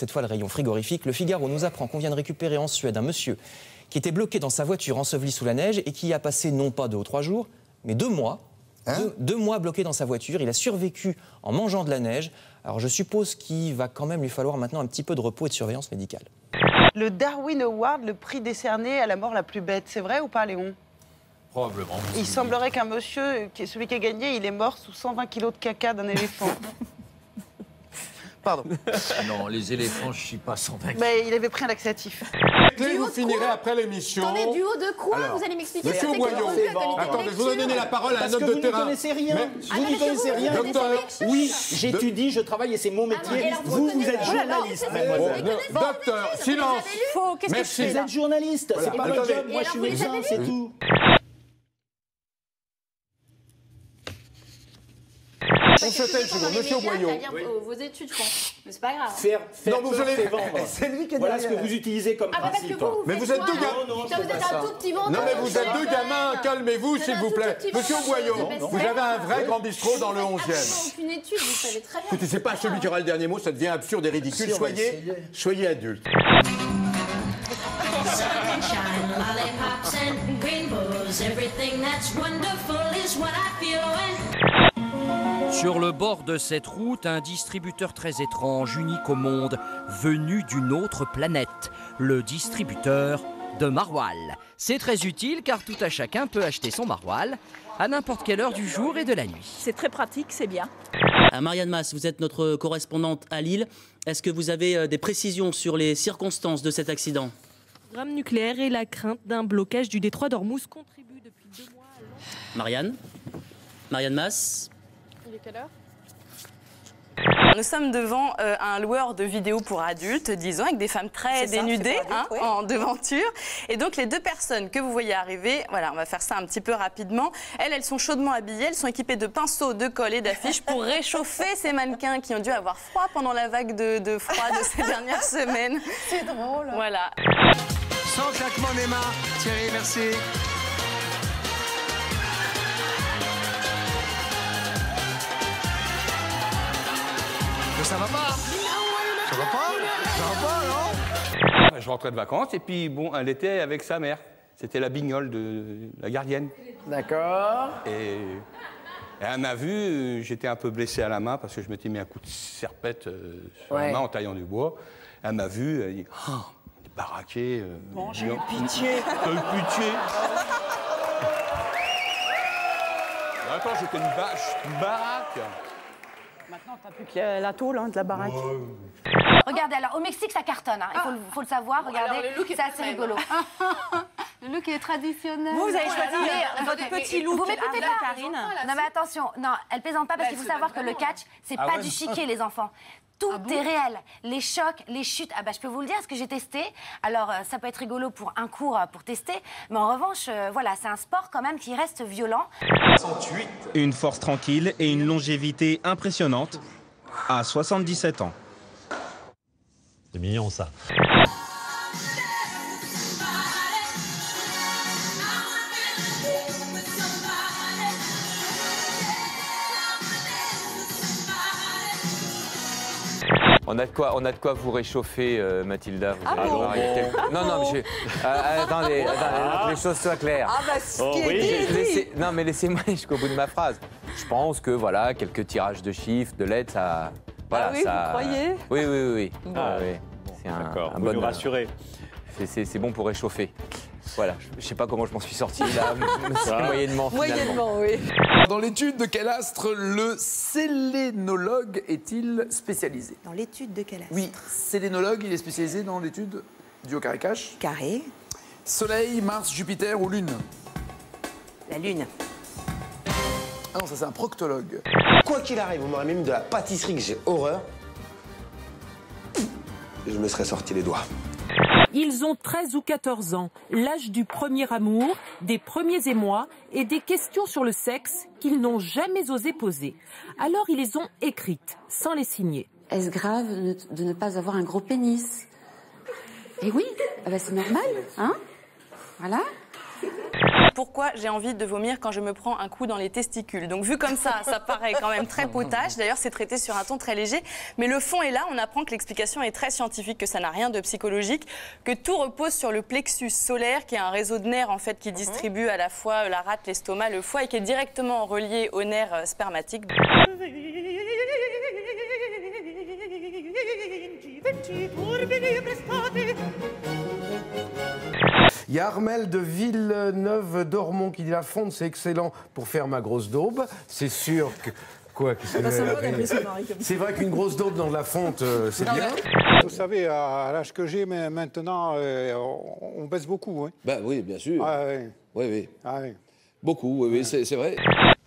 cette fois le rayon frigorifique. Le Figaro nous apprend qu'on vient de récupérer en Suède un monsieur qui était bloqué dans sa voiture ensevelie sous la neige et qui y a passé non pas 2 ou 3 jours, mais 2 mois. Deux mois bloqué dans sa voiture. Il a survécu en mangeant de la neige. Alors je suppose qu'il va quand même lui falloir maintenant un petit peu de repos et de surveillance médicale. Le Darwin Award, le prix décerné à la mort la plus bête, c'est vrai ou pas, Léon? Probablement. Il semblerait qu'un monsieur, celui qui a gagné, il est mort sous 120 kilos de caca d'un éléphant. Pardon. Non, les éléphants, je ne suis pas sans vainqueur. Mais il avait pris un laxatif. Vous finirez après l'émission. Attendez, du haut de quoi? Vous allez m'expliquer ce que c'est que le revue de qualité. Attendez, je vous donner la parole à un homme de terrain. Vous n'y connaissez rien. Vous n'y connaissez rien. Docteur, oui, j'étudie, je travaille et c'est mon métier. Vous êtes journaliste, mademoiselle. Docteur, silence. Merci. Vous êtes journaliste, c'est pas votre job. Moi, je suis médecin, c'est tout. On se tait une seconde, monsieur Boyot. Vos études, je pense. Mais c'est pas grave. Faire Non, vous peur, allez- c'est vendre. C'est lui qui est Voilà ce derrière. que vous utilisez comme Ah, parce principe. que vous Mais vous êtes deux gamins. Non, Vous êtes un tout petit vendeur. Non mais vous êtes deux gamins, calmez-vous s'il vous plaît. Monsieur Boyot, vous avez un vrai grand bistrot dans le 11e. Aucune étude, vous savez très bien. Écoutez, c'est pas celui qui aura le dernier mot, ça devient absurde et ridicule. Soyez adulte. Sunshine, lollipops and rainbows. Everything that's wonderful is what I feel when... Sur le bord de cette route, un distributeur très étrange, unique au monde, venu d'une autre planète, le distributeur de maroilles. C'est très utile car tout à chacun peut acheter son maroilles à n'importe quelle heure du jour et de la nuit. C'est très pratique, c'est bien. Marianne Mas, vous êtes notre correspondante à Lille. Est-ce que vous avez des précisions sur les circonstances de cet accident? Le drame nucléaire et la crainte d'un blocage du détroit d'Ormuz contribuent depuis 2 mois à... Marianne Mas. Il est quelle heure? Nous sommes devant un loueur de vidéos pour adultes, disons, avec des femmes très dénudées en devanture. Et donc, les 2 personnes que vous voyez arriver, voilà, on va faire ça un petit peu rapidement. Elles sont chaudement habillées, elles sont équipées de pinceaux, de colle et d'affiches pour réchauffer ces mannequins qui ont dû avoir froid pendant la vague de froid de ces dernières semaines. C'est drôle. Voilà. Sans claquement des mains. Thierry, merci. Mais ça va pas. Ça va pas. Ça va pas, non? Je rentrais de vacances et puis bon, elle était avec sa mère. C'était la bignole de la gardienne. D'accord. Et elle m'a vu, j'étais un peu blessé à la main parce que je m'étais mis un coup de serpette sur la main en taillant du bois. Elle m'a vu, elle dit oh, il est baraqué. Bon, j'ai eu pitié. T'as eu pitié. Attends, j'étais une baraque. Maintenant, t'as plus que la tôle de la baraque. Regardez, alors au Mexique, ça cartonne. Hein. Il faut le savoir. Regardez, c'est assez rigolo. Le look est traditionnel. Vous avez choisi votre petit look. Vous m'écoutez pas, Karine? Non, mais attention. Non, elle plaisante pas parce qu'il faut savoir que le catch, c'est pas du chiquet, les enfants. Tout est réel. Les chocs, les chutes. Ah bah, je peux vous le dire, parce que j'ai testé. Alors, ça peut être rigolo pour un cours, pour tester. Mais en revanche, voilà, c'est un sport quand même qui reste violent. Une force tranquille et une longévité impressionnante à 77 ans. C'est mignon, ça. On a de quoi vous réchauffer, Mathilda. Vous allez bon voir, il y a quelques... Non, non, mais attendez, que les choses soient claires. Ah bah, ce qui est dit. Non, mais laissez-moi aller jusqu'au bout de ma phrase. Je pense que, voilà, quelques tirages de chiffres, de lettres, ça... Voilà, Ah oui, ça... vous croyez? Oui. Ah, oui. C'est d'accord, un vous bon... nous rassurez. C'est bon pour réchauffer. Voilà, je sais pas comment je m'en suis sorti là, moyennement finalement. Moyennement, oui. Dans l'étude de quel astre le sélénologue est-il spécialisé? Dans l'étude de quel astre? Oui, sélénologue, il est spécialisé dans l'étude du haut carré cache. Carré. Soleil, Mars, Jupiter ou Lune? La Lune. Ah non, ça c'est un proctologue. Quoi qu'il arrive, on m'aurait même de la pâtisserie que j'ai horreur. Je me serais sorti les doigts. Ils ont 13 ou 14 ans, l'âge du premier amour, des premiers émois et des questions sur le sexe qu'ils n'ont jamais osé poser. Alors ils les ont écrites, sans les signer. Est-ce grave de ne pas avoir un gros pénis? Eh oui, c'est normal, hein? Voilà. Pourquoi j'ai envie de vomir quand je me prends un coup dans les testicules? Donc vu comme ça paraît quand même très potache. D'ailleurs, c'est traité sur un ton très léger. Mais le fond est là. On apprend que l'explication est très scientifique, que ça n'a rien de psychologique, que tout repose sur le plexus solaire, qui est un réseau de nerfs en fait qui distribue à la fois la rate, l'estomac, le foie et qui est directement relié aux nerfs spermatiques. Il y a Armel de Villeneuve-d'Ormont qui dit la fonte, c'est excellent pour faire ma grosse daube. C'est sûr que... Quoi c'est vrai qu'une grosse daube dans de la fonte, c'est bien. Vous savez, à l'âge que j'ai maintenant, on baisse beaucoup. Hein. Ben oui, bien sûr. Ah, oui. Oui, oui. Ah, oui. Beaucoup, oui, oui, c'est vrai.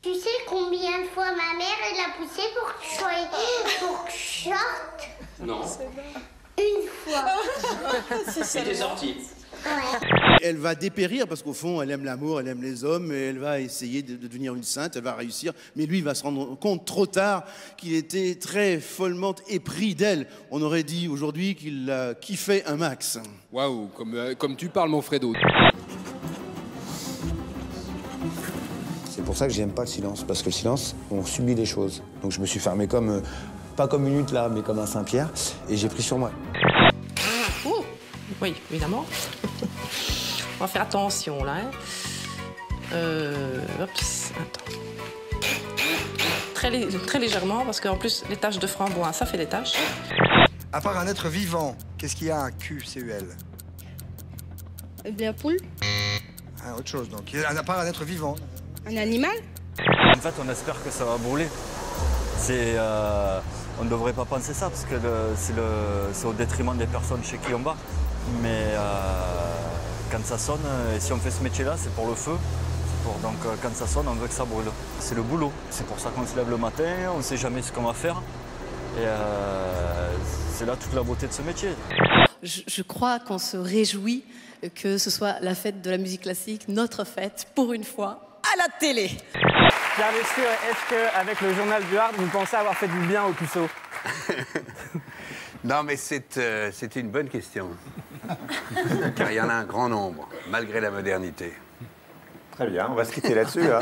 Tu sais combien de fois ma mère elle a poussé pour que je sorte? Non. Une fois. C'était sorti. Ouais. Elle va dépérir parce qu'au fond, elle aime l'amour, elle aime les hommes, et elle va essayer de devenir une sainte, elle va réussir. Mais lui, il va se rendre compte trop tard qu'il était très follement épris d'elle. On aurait dit aujourd'hui qu'il kiffait un max. Waouh, comme tu parles, mon Fredo. C'est pour ça que j'aime pas le silence, parce que le silence, on subit des choses. Donc je me suis fermé comme, pas comme une hutte là, mais comme un Saint-Pierre, et j'ai pris sur moi. Oui, évidemment. On va faire attention, là. Oups, attends. Très légèrement, parce qu'en plus, les taches de framboise, ça fait des taches. À part un être vivant, qu'est-ce qu'il y a un QCUL? De la poule. Ah, autre chose, donc. À part un être vivant. Un animal? En fait, on espère que ça va brûler. On ne devrait pas penser ça, parce que c'est au détriment des personnes chez qui on va. Mais quand ça sonne, et si on fait ce métier-là, c'est pour le feu. Donc quand ça sonne, on veut que ça brûle. C'est le boulot. C'est pour ça qu'on se lève le matin, on ne sait jamais ce qu'on va faire. Et c'est là toute la beauté de ce métier. Je crois qu'on se réjouit que ce soit la fête de la musique classique, notre fête, pour une fois, à la télé. Pierre Lescure, est-ce qu'avec le journal du Hard, vous pensez avoir fait du bien aux puceaux? Non, mais c'était une bonne question. Car il y en a un grand nombre, malgré la modernité. Très bien, on va se quitter là-dessus. Hein.